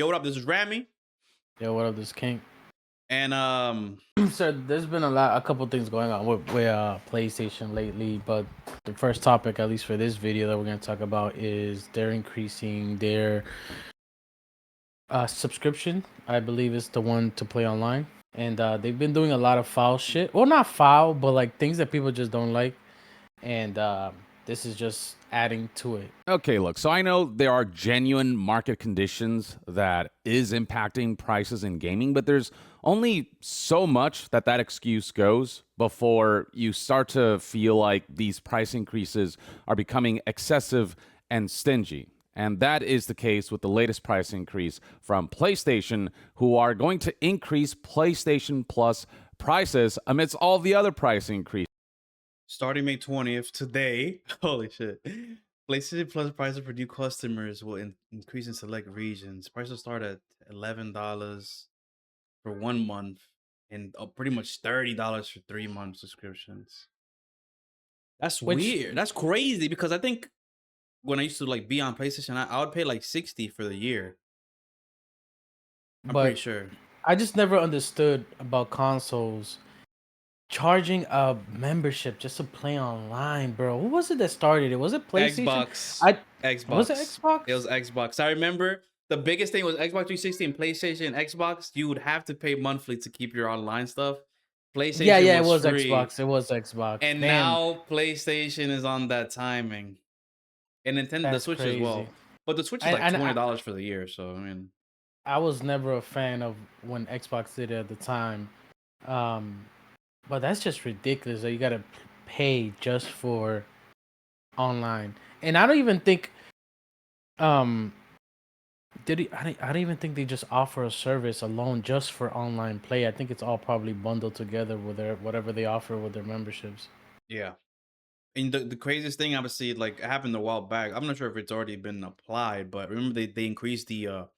Yo, what up? This is Ramy. Yo, what up, this King? And So there's been a couple things going on with PlayStation lately, but the first topic, at least for this video that we're gonna talk about, is they're increasing their subscription. I believe it's the one to play online, and they've been doing a lot of foul shit. Well, not foul, but like things that people just don't like, and this is just adding to it. Okay, look, so I know there are genuine market conditions that is impacting prices in gaming, but there's only so much that excuse goes before you start to feel like these price increases are becoming excessive and stingy. And that is the case with the latest price increase from PlayStation, who are going to increase PlayStation Plus prices amidst all the other price increases. starting May 20th, today, holy shit. PlayStation Plus prices for new customers will increase in select regions. Prices start at $11 for 1 month and pretty much $30 for 3 month subscriptions. That's Which, weird. That's crazy because I think when I used to like be on PlayStation, I would pay like 60 for the year. I'm pretty but sure. I just never understood about consoles charging a membership just to play online, bro. What was it that started it? Was it PlayStation? Xbox. I Was it Xbox. It was Xbox? Xbox. I remember the biggest thing was Xbox 360 and PlayStation and Xbox. You would have to pay monthly to keep your online stuff. Yeah, PlayStation yeah, it was was free. Xbox. It was Xbox. And Damn, now PlayStation is on that timing. And Nintendo, the that's Switch as crazy. well. But the Switch is And like and I, $20 for the year. So, I mean, I was never a fan of when Xbox did it at the time. Um, but that's just ridiculous that you gotta pay just for online. And I don't even think um I don't even think they just offer a service alone just for online play. I think it's all probably bundled together with their whatever they offer with their memberships. yeah. And the craziest thing, obviously, like it happened a while back. I'm not sure if it's already been applied, but remember they increased the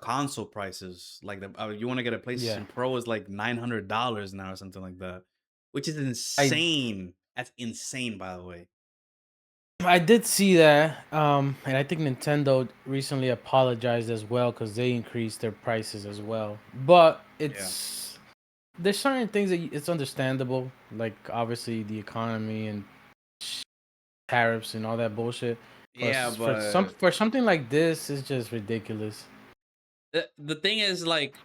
console prices. Like you want to get a Yeah. PlayStation Pro is like $900 now or something like that, which is I insane. That's insane, by the way. I did see that, and I think Nintendo recently apologized as well because they increased their prices as well. But Yeah, there's certain things that it's understandable, like obviously the economy and tariffs and all that bullshit. But yeah, but for something like this, it's just ridiculous. the thing is, like,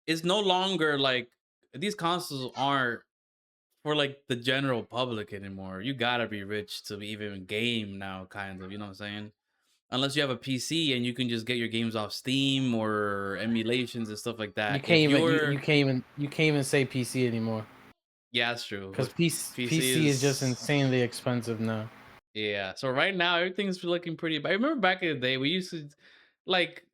it's no longer like these consoles aren't for like the general public anymore. You gotta be rich to even game now, kind of. You know what I'm saying? Unless you have a PC and you can just get your games off Steam or emulations and stuff like You that. can't If even you're you can't even say PC anymore yeah, that's true. because But PC PC is just is insanely expensive now. yeah. So right now everything's looking pretty bad. I remember back in the day we used to like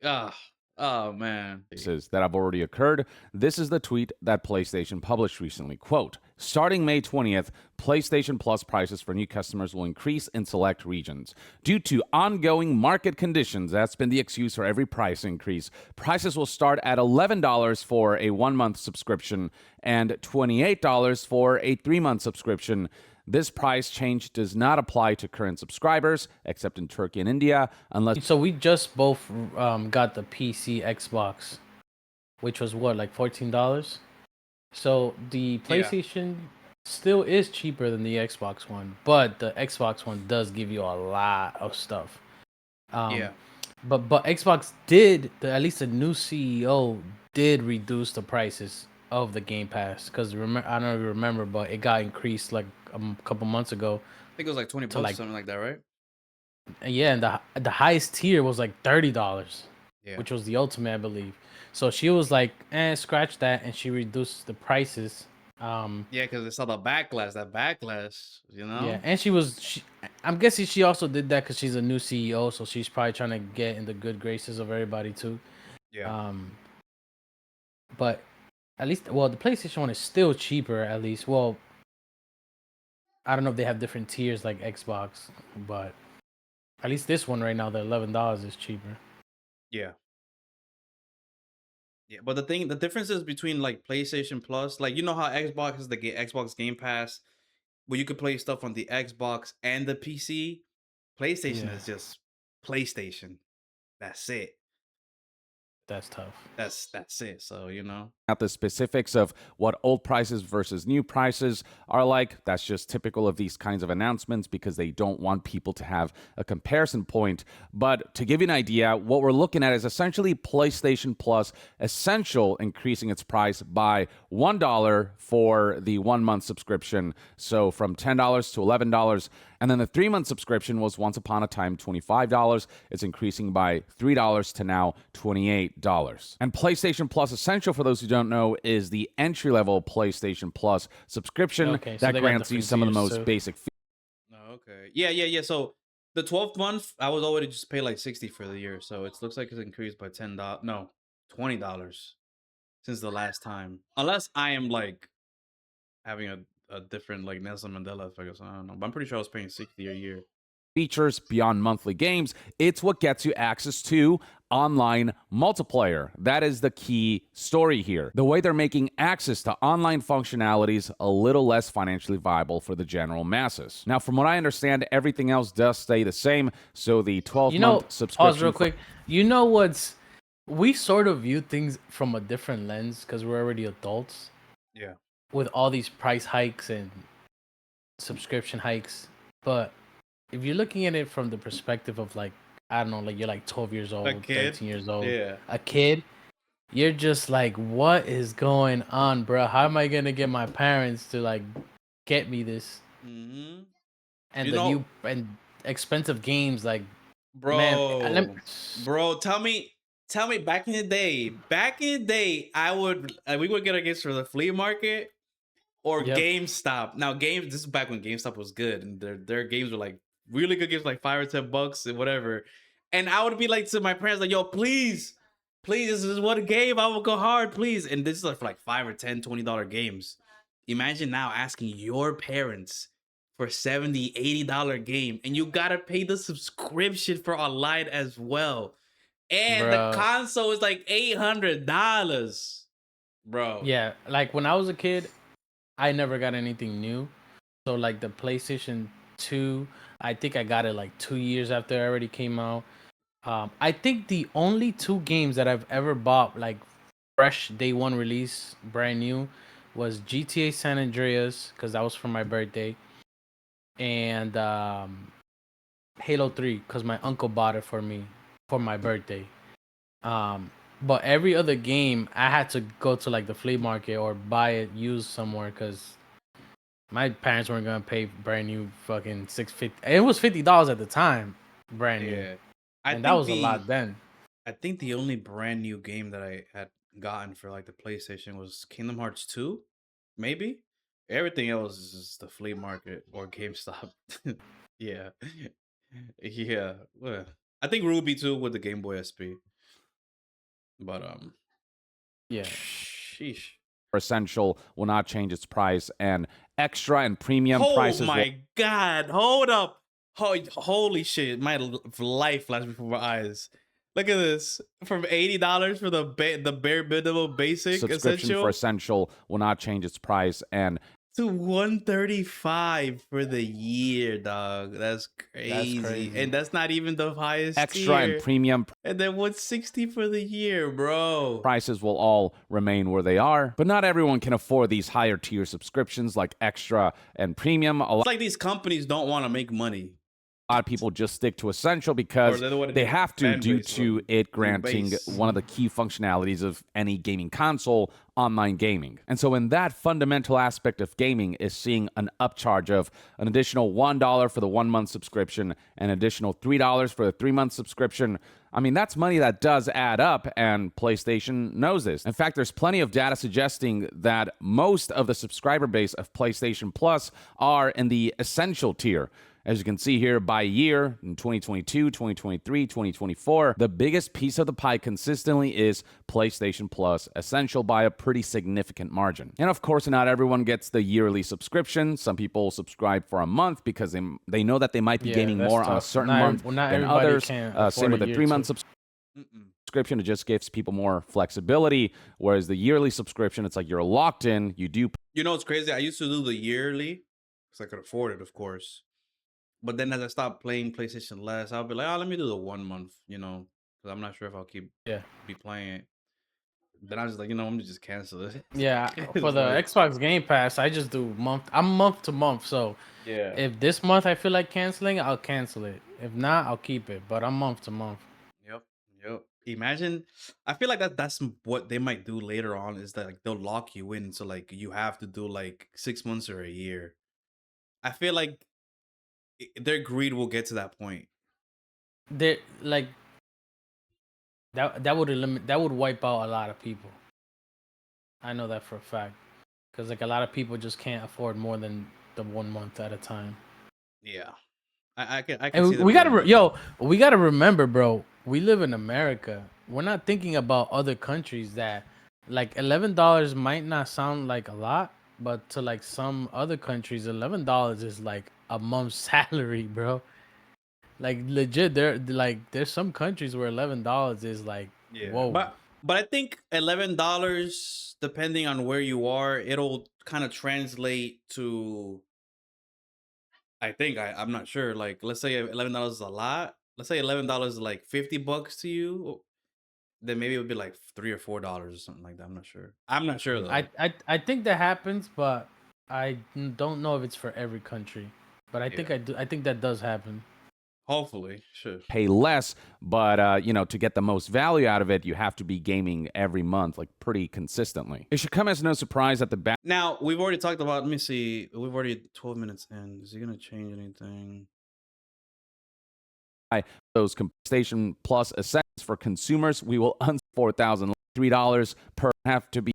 oh man. That have already occurred. This is the tweet that PlayStation published recently. Quote, starting May 20th, PlayStation Plus prices for new customers will increase in select regions. Due to ongoing market conditions, that's been the excuse for every price increase. Prices will start at $11 for a 1 month subscription and $28 for a 3 month subscription. This price change does not apply to current subscribers, except in Turkey and India, unless So we just both got the PC Xbox, which was what, like $14. So the Yeah. PlayStation still is cheaper than the Xbox One, but the Xbox One does give you a lot of stuff. Um, Yeah. but Xbox did at least the new CEO did reduce the prices of the Game Pass because remember I don't know if you remember, but it got increased like a couple months ago I think it was like 20 to bucks or like something like that, right? yeah, and the highest tier was like $30, Yeah. which was the ultimate, I believe. So she was like, scratch that, and she reduced the prices. Yeah, because they saw the backlash, that backlash, you Yeah, know? and I'm guessing she also did that because she's a new CEO, so she's probably trying to get in the good graces of everybody too. Yeah. Um, but at least, well, the PlayStation One is still cheaper. At least, well, I don't know if they have different tiers like Xbox, but at least this one right now, the $11 is cheaper. Yeah. Yeah, but the differences between like PlayStation Plus, like you know how Xbox is the Xbox Game Pass, where you could play stuff on the Xbox and the PC. PlayStation Yeah. is just PlayStation. That's it. that's tough. That's it. So At the specifics of what old prices versus new prices are like. That's just typical of these kinds of announcements because they don't want people to have a comparison point. But to give you an idea, what we're looking at is essentially PlayStation Plus Essential increasing its price by $1 for the 1 month subscription. So from $10 to $11. And then the 3 month subscription was once upon a time $25. It's increasing by $3 to now $28. And PlayStation Plus Essential, for those who don't know, is the entry level PlayStation Plus subscription Okay, so that they got grants you different some of the tiers, most so- basic features. Okay. Yeah. So the 12th month, I was already just pay like 60 for the year. So it looks like it's increased by $10. No, $20 since the last time. Unless I am like having a different like Nelson Mandela effect. I don't know. But I'm pretty sure I was paying 60 a year. Features beyond monthly games. It's what gets you access to online multiplayer. That is the key story here. The way they're making access to online functionalities a little less financially viable for the general masses. Now, from what I understand, everything else does stay the same. So the 12-month subscription. Pause real quick. You know what's we sort of view things from a different lens because we're already adults. Yeah. With all these price hikes and subscription hikes, but if you're looking at it from the perspective of like, I don't know, like you're like 12 years old, 13 years old, Yeah. a kid, you're just like, what is going on, bro? How am I gonna get my parents to like get me this? Mm-hmm. And new and expensive games, like, Bro, bro, tell me, back in the day, we would get our games for the flea market or GameStop. Now, this is back when GameStop was good, and their games were like really good games, like $5 or $10 and whatever. And I would be like to my parents, like, yo, please, this is what a game. I will go hard, please. And this is like for like $5 or $10, $20 games. Imagine now asking your parents for $70, $80 game, and you gotta pay the subscription for online as well. And the console is like $800. Bro. Yeah, like when I was a kid, I never got anything new. So like the PlayStation 2, I think I got it like 2 years after it already came out. I think the only two games that I've ever bought like fresh day one release, brand new, was GTA San Andreas because that was for my birthday, and Halo 3 because my uncle bought it for me for my birthday. But every other game I had to go to like the flea market or buy it used somewhere because my parents weren't gonna pay brand new fucking $650. It was $50 at the time, brand new. Yeah. And that was a lot then. I think the only brand new game that I had gotten for like the PlayStation was Kingdom Hearts 2, maybe. Everything else is just the flea market or GameStop. Yeah. Yeah. Well, I think Ruby too with the Game Boy SP. But yeah. Sheesh. Essential will not change its price, and extra and premium prices. Oh my god! Hold up! Holy shit! My life flashed before my eyes. Look at this. From $80 for the bare minimum basic subscription essential for Essential will not change its price, and to $135 for the year, dog. That's crazy. And that's not even the highest extra tier. and premium. And then $160 for the year, bro. Prices will all remain where they are, but not everyone can afford these higher tier subscriptions like extra and premium. It's like these companies don't want to make money. A lot of people just stick to Essential because they have to, due to it granting one of the key functionalities of any gaming console, online gaming. And so in that fundamental aspect of gaming is seeing an upcharge of an additional $1 for the 1 month subscription, an additional $3 for the 3 month subscription. I mean, that's money that does add up, and PlayStation knows this. In fact, there's plenty of data suggesting that most of the subscriber base of PlayStation Plus are in the Essential tier. As you can see here, by year, in 2022, 2023, 2024, the biggest piece of the pie consistently is PlayStation Plus Essential by a pretty significant margin. And of course, not everyone gets the yearly subscription. Some people subscribe for a month because they know that they might be gaming more on a certain month than others. Same with the 3 month subscription. It just gives people more flexibility. Whereas the yearly subscription, it's like you're locked in. You do. You know, it's crazy. I used to do the yearly because I could afford it, of course. But then as I stopped playing PlayStation less, I'll be like, oh, let me do the 1 month, because I'm not sure if I'll Yeah. be playing it. Then I was like, I'm gonna just cancel it. Yeah, for It's the like, Xbox Game Pass, I just do month. I'm month to month, so yeah. if this month I feel like canceling, I'll cancel it. If not, I'll keep it. But I'm month to month. Yep. Yep. Imagine, I feel like that's what they might do later on is that like they'll lock you in, so like you have to do like 6 months or a year. I feel like their greed will get to that point. They like that would eliminate that would wipe out a lot of people. I know that for a fact because like a lot of people just can't afford more than the 1 month at a time. Yeah, I can And see them we gotta doing that. we gotta remember, bro. We live in America. We're not thinking about other countries that like $11 might not sound like a lot, but to like some other countries, $11 is like a month's salary, bro. Like legit, there's some countries where $11 is like Yeah, whoa. but I think $11, depending on where you are, it'll kind of translate to. I think I'm not sure. Like, let's say $11 is a lot. Let's say $11 is like $50 to you. Then maybe it would be like $3 or $4 or something like that. I'm not sure. I'm not sure though. I think that happens, but don't know if it's for every country. But I think Yeah, I think that does happen. hopefully, sure. Pay less, but to get the most value out of it, you have to be gaming every month, like pretty consistently. It should come as no surprise that the Now we've already talked about. Let me see. We've already 12 minutes in. Is he gonna change anything? those PlayStation Plus essentials for consumers, we will $4,003 per have to be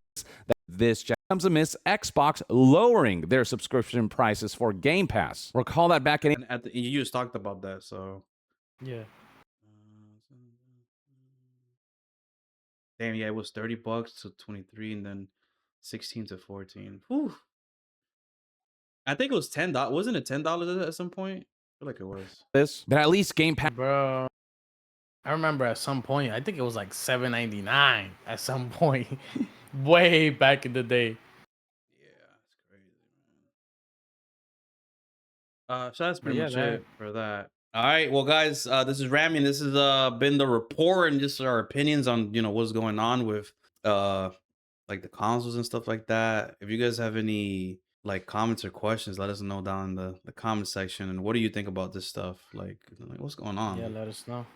that this comes amiss Xbox lowering their subscription prices for Game Pass. Recall that back in And you just talked about that, so Yeah. damn, yeah, it was $30 to 23, and then 16 to 14. Whew. I think it was $10. Wasn't it $10 at some point? I feel like it was. this, but at least Game Pass Bro, I remember at some point, I think it was like $7.99 at some point, way back in the day. Yeah, it's crazy, man. So that's But pretty yeah, much that it for that. All right, well, guys, this is Ramy, and this has been the report and just our opinions on what's going on with like the consoles and stuff like that. If you guys have any like comments or questions, let us know down in the comment section. And what do you think about this stuff? Like what's going on? let us know.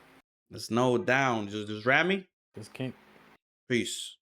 Let's know it down. Just Ramy. This can't. Peace.